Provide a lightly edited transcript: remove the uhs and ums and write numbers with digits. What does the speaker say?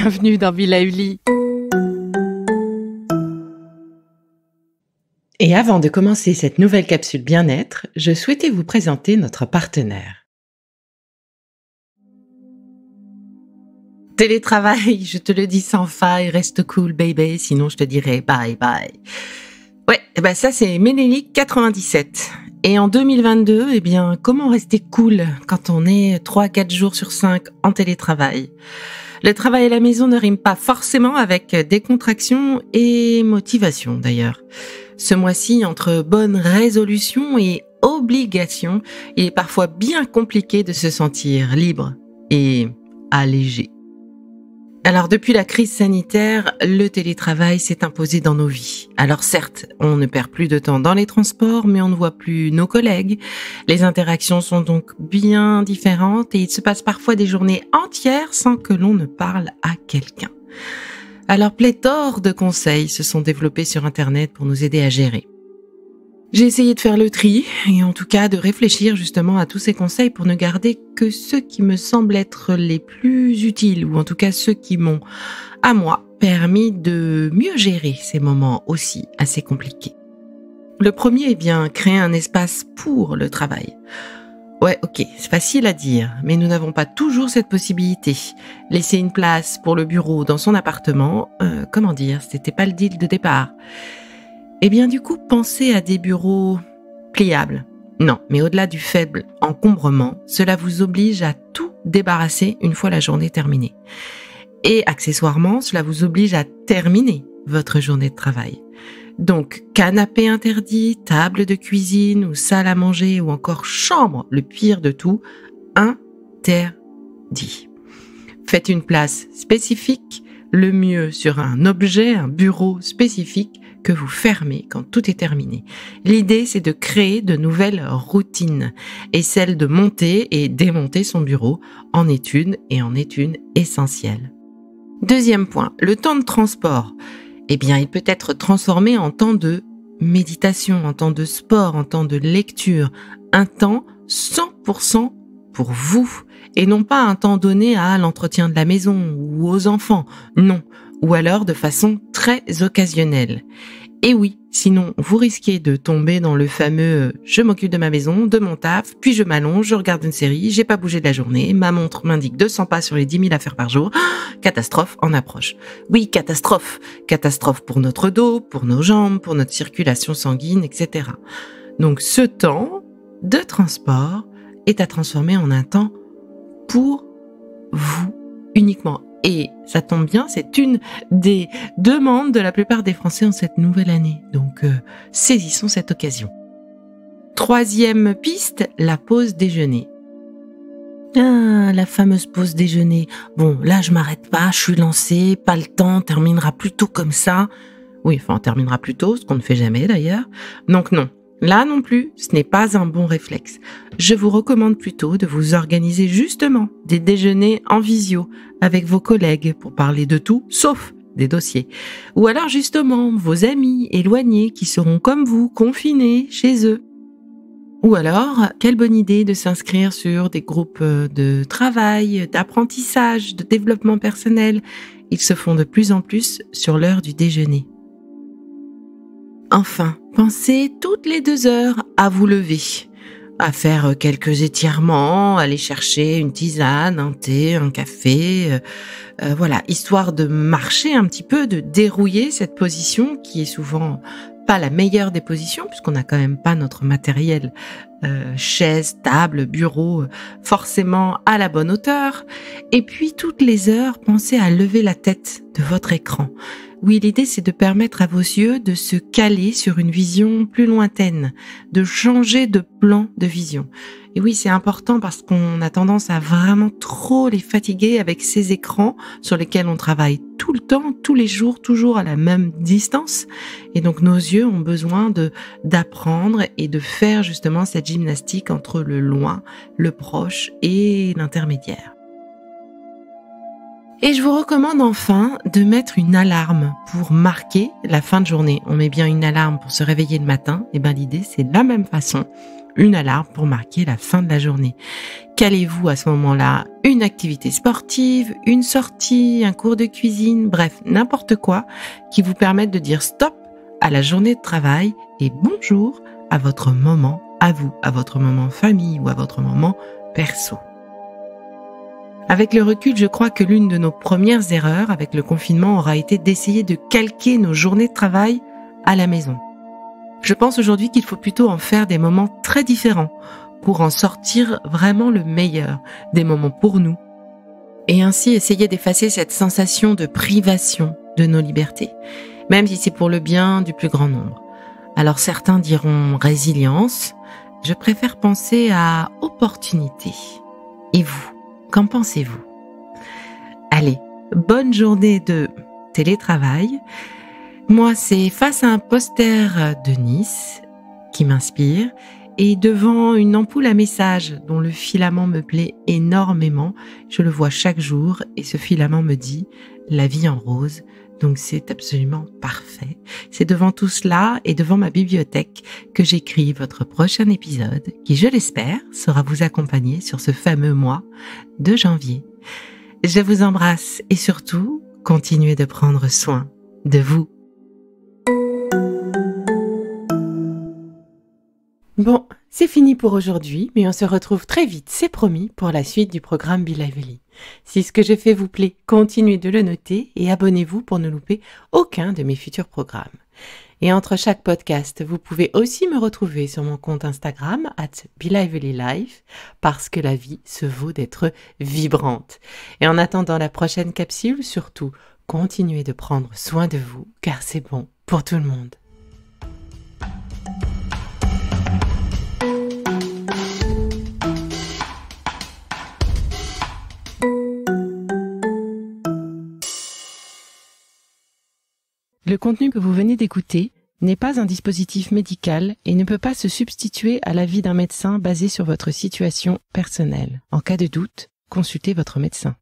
bienvenue dans Villa Uli. Et avant de commencer cette nouvelle capsule bien-être, je souhaitais vous présenter notre partenaire. Télétravail, je te le dis sans faille, reste cool baby, sinon je te dirai bye bye. Ouais, ça c'est Ménélique 97. Et en 2022, comment rester cool quand on est 3-4 jours sur 5 en télétravail ? Le travail à la maison ne rime pas forcément avec décontraction et motivation d'ailleurs. Ce mois-ci, entre bonnes résolutions et obligations, il est parfois bien compliqué de se sentir libre et allégé. Alors depuis la crise sanitaire, le télétravail s'est imposé dans nos vies. Alors certes, on ne perd plus de temps dans les transports, mais on ne voit plus nos collègues. Les interactions sont donc bien différentes et il se passe parfois des journées entières sans que l'on ne parle à quelqu'un. Alors pléthore de conseils se sont développés sur Internet pour nous aider à gérer. J'ai essayé de faire le tri et en tout cas de réfléchir justement à tous ces conseils pour ne garder que ceux qui me semblent être les plus utiles ou en tout cas ceux qui m'ont, à moi, permis de mieux gérer ces moments aussi assez compliqués. Le premier est créer un espace pour le travail. Ouais, ok, c'est facile à dire, mais nous n'avons pas toujours cette possibilité. Laisser une place pour le bureau dans son appartement, c'était pas le deal de départ. Du coup, pensez à des bureaux pliables. Non, mais au-delà du faible encombrement, cela vous oblige à tout débarrasser une fois la journée terminée. Et accessoirement, cela vous oblige à terminer votre journée de travail. Donc, canapé interdit, table de cuisine ou salle à manger ou encore chambre, le pire de tout, interdit. Faites une place spécifique, le mieux sur un objet, un bureau spécifique que vous fermez quand tout est terminé. L'idée, c'est de créer de nouvelles routines et celle de monter et démonter son bureau en est une essentielle. Deuxième point, le temps de transport. Il peut être transformé en temps de méditation, en temps de sport, en temps de lecture, un temps 100% pour vous et non pas un temps donné à l'entretien de la maison ou aux enfants, non, ou alors de façon très occasionnelle. Et oui, sinon vous risquez de tomber dans le fameux « je m'occupe de ma maison, de mon taf, puis je m'allonge, je regarde une série, j'ai pas bougé de la journée, ma montre m'indique 200 pas sur les 10 000 à faire par jour, catastrophe en approche ». Oui, catastrophe pour notre dos, pour nos jambes, pour notre circulation sanguine, etc. Donc ce temps de transport est à transformer en un temps pour vous uniquement. Et ça tombe bien, c'est une des demandes de la plupart des Français en cette nouvelle année. Donc, saisissons cette occasion. Troisième piste, la pause déjeuner. Ah, la fameuse pause déjeuner. Bon, là, je m'arrête pas, je suis lancée, pas le temps, on terminera plus tôt comme ça. Oui, on terminera plus tôt, ce qu'on ne fait jamais d'ailleurs. Donc non. Là non plus, ce n'est pas un bon réflexe. Je vous recommande plutôt de vous organiser justement des déjeuners en visio avec vos collègues pour parler de tout, sauf des dossiers. Ou alors justement vos amis éloignés qui seront comme vous, confinés chez eux. Ou alors, quelle bonne idée de s'inscrire sur des groupes de travail, d'apprentissage, de développement personnel. Ils se font de plus en plus sur l'heure du déjeuner. Enfin, pensez toutes les 2 heures à vous lever, à faire quelques étirements, aller chercher une tisane, un thé, un café, histoire de marcher un petit peu, de dérouiller cette position qui est souvent pas la meilleure des positions puisqu'on n'a quand même pas notre matériel, chaise, table, bureau, forcément à la bonne hauteur. Et puis toutes les heures, pensez à lever la tête de votre écran. Oui, l'idée, c'est de permettre à vos yeux de se caler sur une vision plus lointaine, de changer de plan de vision. Et oui, c'est important parce qu'on a tendance à vraiment trop les fatiguer avec ces écrans sur lesquels on travaille tout le temps, tous les jours, toujours à la même distance. Et donc, nos yeux ont besoin d'apprendre et de faire justement cette gymnastique entre le loin, le proche et l'intermédiaire. Et je vous recommande enfin de mettre une alarme pour marquer la fin de journée. On met bien une alarme pour se réveiller le matin. Et l'idée, c'est de la même façon. une alarme pour marquer la fin de la journée. Calez-vous à ce moment-là une activité sportive, une sortie, un cours de cuisine, bref, n'importe quoi qui vous permette de dire stop à la journée de travail et bonjour à votre moment à vous, à votre moment famille ou à votre moment perso. Avec le recul, je crois que l'une de nos premières erreurs avec le confinement aura été d'essayer de calquer nos journées de travail à la maison. Je pense aujourd'hui qu'il faut plutôt en faire des moments très différents pour en sortir vraiment le meilleur, des moments pour nous, et ainsi essayer d'effacer cette sensation de privation de nos libertés, même si c'est pour le bien du plus grand nombre. Alors certains diront résilience, je préfère penser à opportunité. Et vous, qu'en pensez-vous ? Allez, bonne journée de télétravail. Moi, c'est face à un poster de Nice qui m'inspire et devant une ampoule à message dont le filament me plaît énormément. Je le vois chaque jour et ce filament me dit « la vie en rose ». Donc c'est absolument parfait. C'est devant tout cela et devant ma bibliothèque que j'écris votre prochain épisode qui, je l'espère, saura vous accompagner sur ce fameux mois de janvier. Je vous embrasse et surtout, continuez de prendre soin de vous. Bon, c'est fini pour aujourd'hui, mais on se retrouve très vite, c'est promis, pour la suite du programme Be Lively. Si ce que je fais vous plaît, continuez de le noter et abonnez-vous pour ne louper aucun de mes futurs programmes. Et entre chaque podcast, vous pouvez aussi me retrouver sur mon compte Instagram @BeLivelyLife parce que la vie se vaut d'être vibrante. Et en attendant la prochaine capsule, surtout, continuez de prendre soin de vous car c'est bon pour tout le monde. Le contenu que vous venez d'écouter n'est pas un dispositif médical et ne peut pas se substituer à l'avis d'un médecin basé sur votre situation personnelle. En cas de doute, consultez votre médecin.